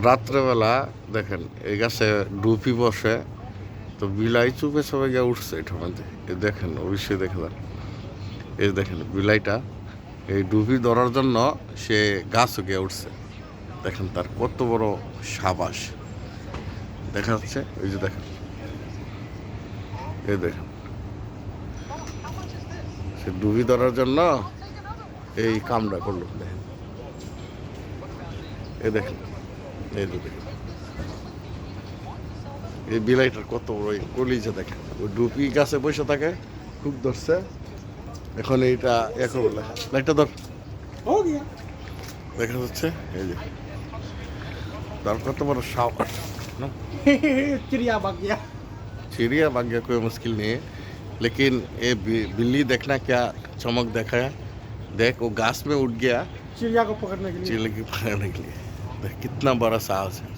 রাত্রেবেলা দেখেন এই গাছে ডুপি বসে, তো বিলাই চুপে সবাই গিয়ে উঠছে এটার মধ্যে। এই দেখেন অবশ্যই দেখে যান, এই দেখেন বিলাইটা এই ডুবি ধরার জন্য সে গাছও গিয়ে উঠছে। দেখেন তার কত বড় সাবাস দেখা যাচ্ছে। ওই যে দেখেন, এই দেখেন সে ডুবি ধরার জন্য এই কামটা করলো। দেখেন, এই দেখেন, এই যে দেখেন এই বিলাইটার কত বড় কলিজা। দেখেন ওই ডুবি গাছে বসে থাকে, খুব ধরছে। এখন এইটা একো বলে লাইটটা ধর, দেখা যাচ্ছে। এই যে তার কত বড় সাবাস ना। चिड़िया भाग गया। चिड़िया भाग गया कोई मुश्किल नहीं है, लेकिन ये बिल्ली देखना क्या चमक देखा है। देख वो घास में उठ गया चिड़िया को पकड़ने के लिए। चिड़िया की पकड़ने के लिए। देख कितना बड़ा साहस है।